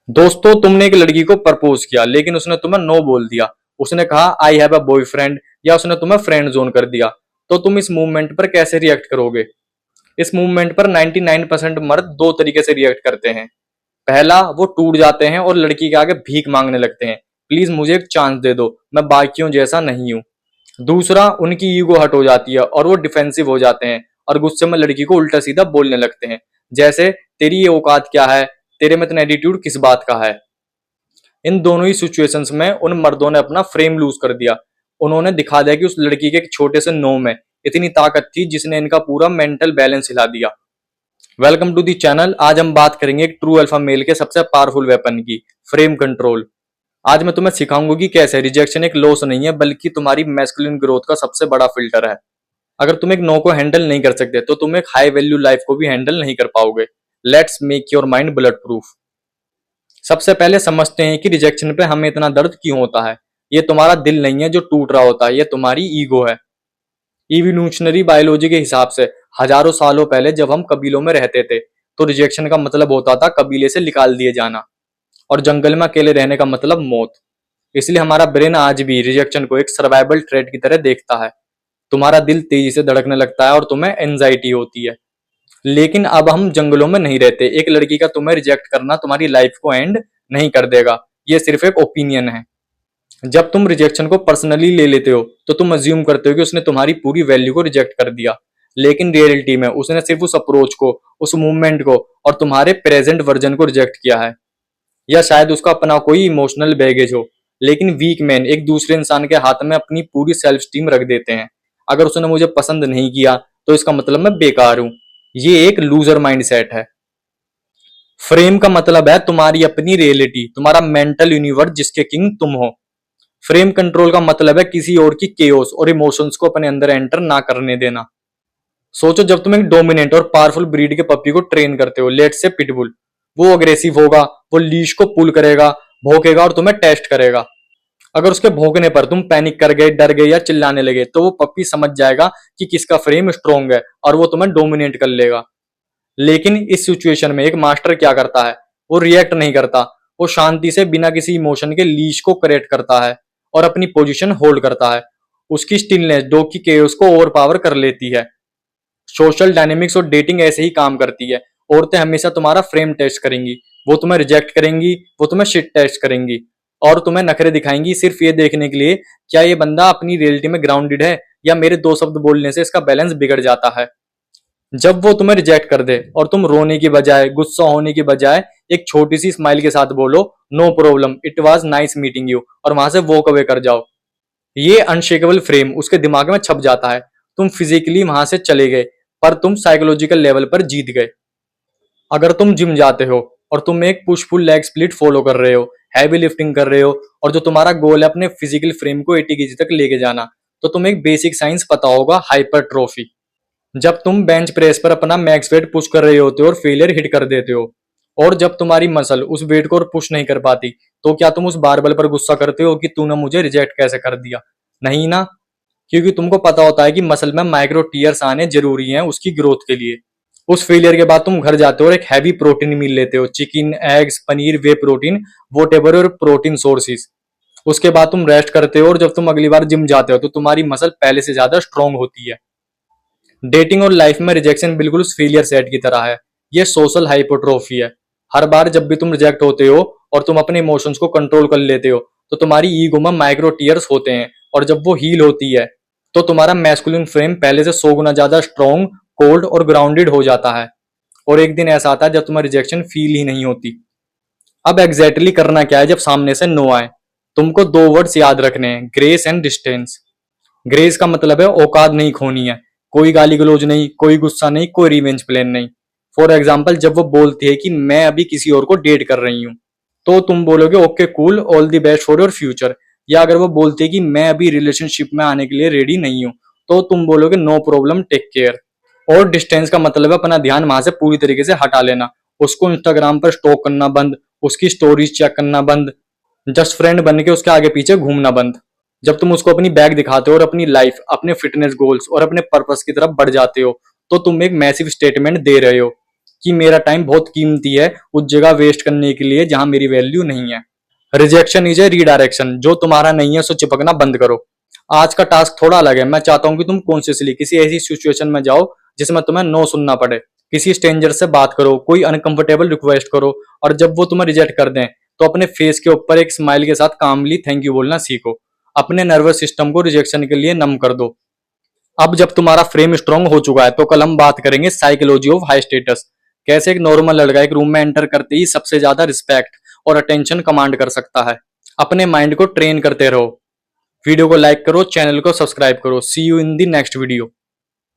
दोस्तों, तुमने एक लड़की को प्रपोज किया लेकिन उसने तुम्हें नो बोल दिया। उसने कहा आई हैव अ बॉयफ्रेंड या उसने तुम्हें फ्रेंड जोन कर दिया। तो तुम इस मूवमेंट पर कैसे रिएक्ट करोगे? इस मूवमेंट पर 99% मर्द दो तरीके से रिएक्ट करते हैं। पहला, वो टूट जाते हैं और लड़की के आगे भीख मांगने लगते हैं, प्लीज मुझे एक चांस दे दो, मैं बाकियों जैसा नहीं हूं। दूसरा, उनकी ईगो हट हो जाती है और वो डिफेंसिव हो जाते हैं और गुस्से में लड़की को उल्टा सीधा बोलने लगते हैं, जैसे तेरी ये औकात क्या है, तेरे में इतना एटीट्यूड किस बात का है। इन दोनों ही सिचुएशंस में उन मर्दों ने अपना फ्रेम लूज कर दिया। उन्होंने दिखा दिया कि उस लड़की के एक छोटे से नो में इतनी ताकत थी जिसने इनका पूरा मेंटल बैलेंस हिला दिया। Welcome to the channel. आज हम बात करेंगे एक ट्रू अल्फा मेल के सबसे पावरफुल वेपन की, फ्रेम कंट्रोल। आज मैं तुम्हें सिखाऊंगा कि कैसे रिजेक्शन एक लॉस नहीं है बल्कि तुम्हारी मैस्कुलिन ग्रोथ का सबसे बड़ा फिल्टर है। अगर तुम एक नो को हैंडल नहीं कर सकते तो तुम एक हाई वैल्यू लाइफ को भी हैंडल नहीं कर पाओगे। Let's make your mind bullet proof. सबसे पहले समझते हैं कि रिजेक्शन पे हमें इतना दर्द क्यों होता है। ये तुम्हारा दिल नहीं है जो टूट रहा होता है, ये तुम्हारी ईगो है। इवोल्यूशनरी बायोलॉजी के हिसाब से हजारों सालों पहले जब हम कबीलों में रहते थे तो रिजेक्शन का मतलब होता था कबीले से निकाल दिए जाना, और जंगल में अकेले रहने का मतलब मौत। इसलिए हमारा ब्रेन आज भी रिजेक्शन को एक सर्वाइवल थ्रेट की तरह देखता है। तुम्हारा दिल तेजी से धड़कने लगता है और तुम्हें एंजाइटी होती है। लेकिन अब हम जंगलों में नहीं रहते। एक लड़की का तुम्हें रिजेक्ट करना तुम्हारी लाइफ को एंड नहीं कर देगा, ये सिर्फ एक ओपिनियन है। जब तुम रिजेक्शन को पर्सनली ले लेते हो तो तुम अज्यूम करते हो कि उसने तुम्हारी पूरी वैल्यू को रिजेक्ट कर दिया, लेकिन रियलिटी में उसने सिर्फ उस अप्रोच को, उस मूवमेंट को और तुम्हारे प्रेजेंट वर्जन को रिजेक्ट किया है। या शायद उसका अपना कोई इमोशनल बैगेज हो। लेकिन वीक मैन एक दूसरे इंसान के हाथ में अपनी पूरी सेल्फ स्टीम रख देते हैं। अगर उसने मुझे पसंद नहीं किया तो इसका मतलब मैं बेकार हूं। ये एक लूजर माइंडसेट है। फ्रेम का मतलब है तुम्हारी अपनी रियलिटी, तुम्हारा मेंटल यूनिवर्स जिसके किंग तुम हो। फ्रेम कंट्रोल का मतलब है किसी और की केओस और इमोशंस को अपने अंदर एंटर ना करने देना। सोचो, जब तुम एक डोमिनेंट और पावरफुल ब्रीड के पपी को ट्रेन करते हो, लेट्स से पिटबुल। वो अग्रेसिव होगा, वो लीश को पुल करेगा, भौंकेगा और तुम्हें टेस्ट करेगा। अगर उसके भौंकने पर तुम पैनिक कर गए, डर गए या चिल्लाने लगे तो वो पपी समझ जाएगा कि किसका फ्रेम स्ट्रोंग है और वो तुम्हें डोमिनेट कर लेगा। लेकिन इस सिचुएशन में एक मास्टर क्या करता है? वो रिएक्ट नहीं करता, वो शांति से बिना किसी इमोशन के लीश को करेक्ट करता है और अपनी पोजीशन होल्ड करता है। उसकी स्टिलनेस डॉग की केओस को ओवर पावर कर लेती है। सोशल डायनेमिक्स और डेटिंग ऐसे ही काम करती है। औरतें हमेशा तुम्हारा फ्रेम टेस्ट करेंगी, वो तुम्हें रिजेक्ट करेंगी, वो तुम्हें शिट टेस्ट करेंगी और तुम्हें नखरे दिखाएंगी सिर्फ ये देखने के लिए क्या ये बंदा अपनी रियलिटी में ग्राउंडेड है या मेरे दो शब्द बोलने से इसका बैलेंस बिगड़ जाता है। जब वो तुम्हें रिजेक्ट कर दे और तुम रोने की बजाय, गुस्सा होने की बजाय एक छोटी सी स्माइल के साथ बोलो no problem, it was nice meeting you, और वहां से वॉक अवे कर जाओ, ये अनशेकेबल फ्रेम उसके दिमाग में छप जाता है। तुम फिजिकली वहां से चले गए पर तुम साइकोलॉजिकल लेवल पर जीत गए। अगर तुम जिम जाते हो और तुम एक push pull leg split follow कर रहे हो, हैवी लिफ्टिंग कर रहे हो और जो तुम्हारा गोल है अपने फिजिकल फ्रेम को 80 केजी तक लेके जाना, तो तुम्हें एक बेसिक साइंस पता होगा, हाइपरट्रोफी। जब तुम बेंच प्रेस पर अपना मैक्स वेट पुश कर रहे होते हो और फेलियर हिट कर देते हो, और जब तुम्हारी मसल उस वेट को पुश नहीं कर पाती, तो क्या तुम उस बारबल पर गुस्सा करते हो कि तूने मुझे रिजेक्ट कैसे कर दिया? नहीं ना, क्योंकि तुमको पता होता है कि मसल में माइक्रो टीयर्स आने जरूरी हैं उसकी ग्रोथ के लिए। उस फेलियर के बाद तुम घर जाते हो और एक हैवी प्रोटीन मील लेते हो, चिकन, एग्स, पनीर, वे प्रोटीन, वोट एवर और प्रोटीन सोर्सेज। उसके बाद तुम रेस्ट करते हो और जब तुम अगली बार जिम जाते हो तो तुम्हारी मसल पहले से ज्यादा स्ट्रांग होती है। डेटिंग और लाइफ में रिजेक्शन बिल्कुल उस फेलियर सेट की तरह है। ये सोशल हाइपोट्रोफी है। हर बार जब भी तुम रिजेक्ट होते हो और तुम अपने इमोशंस को कंट्रोल कर लेते हो तो तुम्हारी ईगो में माइक्रो टीयर्स होते हैं, और जब वो हील होती है तो तुम्हारा मैस्कुलिन फ्रेम पहले से 100 गुना ज्यादा स्ट्रॉन्ग, कोल्ड और ग्राउंडेड हो जाता है। और एक दिन ऐसा आता है जब तुम्हें रिजेक्शन फील ही नहीं होती। अब एग्जैक्टली करना क्या है जब सामने से नो आए? तुमको दो वर्ड्स याद रखने हैं, ग्रेस एंड डिस्टेंस। ग्रेस का मतलब है औकात नहीं खोनी है, कोई गाली गलौज नहीं, कोई गुस्सा नहीं, कोई रिवेंज प्लान नहीं। फॉर एग्जाम्पल, जब वो बोलती है कि मैं अभी किसी और को डेट कर रही हूँ तो तुम बोलोगे okay cool, all the best for your future. या अगर वो बोलती है कि मैं अभी रिलेशनशिप में आने के लिए रेडी नहीं हूँ तो तुम बोलोगे नो प्रॉब्लम, टेक केयर। और डिस्टेंस का मतलब है अपना ध्यान वहां से पूरी तरीके से हटा लेना। उसको इंस्टाग्राम पर स्टॉक करना बंद, उसकी स्टोरीज चेक करना बंद, जस्ट फ्रेंड बन के उसके आगे पीछे घूमना बंद। जब तुम उसको अपनी बैग दिखाते हो और अपनी लाइफ, अपने फिटनेस गोल्स और अपने पर्पस की तरफ बढ़ जाते हो तो तुम एक मैसिव स्टेटमेंट दे रहे हो। कि मेरा टाइम बहुत कीमती है उस जगह वेस्ट करने के लिए जहां मेरी वैल्यू नहीं है। रिजेक्शन इज ए रीडायरेक्शन, जो तुम्हारा नहीं है उससे चिपकना बंद करो। आज का टास्क थोड़ा अलग है, मैं चाहता हूं कि तुम कॉन्शियसली किसी ऐसी सिचुएशन में जाओ जिसमें तुम्हें नो सुनना पड़े। किसी स्ट्रेंजर से बात करो, कोई अनकंफर्टेबल रिक्वेस्ट करो, और जब वो तुम्हें रिजेक्ट कर दें तो अपने फेस के ऊपर एक स्माइल के साथ कामली थैंक यू बोलना सीखो। अपने नर्वस सिस्टम को रिजेक्शन के लिए नम कर दो। अब जब तुम्हारा फ्रेम स्ट्रांग हो चुका है तो कल हम बात करेंगे साइकोलॉजी ऑफ हाई स्टेटस। कैसे एक नॉर्मल लड़का एक रूम में एंटर करते ही सबसे ज्यादा रिस्पेक्ट और अटेंशन कमांड कर सकता है। अपने माइंड को ट्रेन करते रहो। वीडियो को लाइक करो, चैनल को सब्सक्राइब करो। See you in the next video.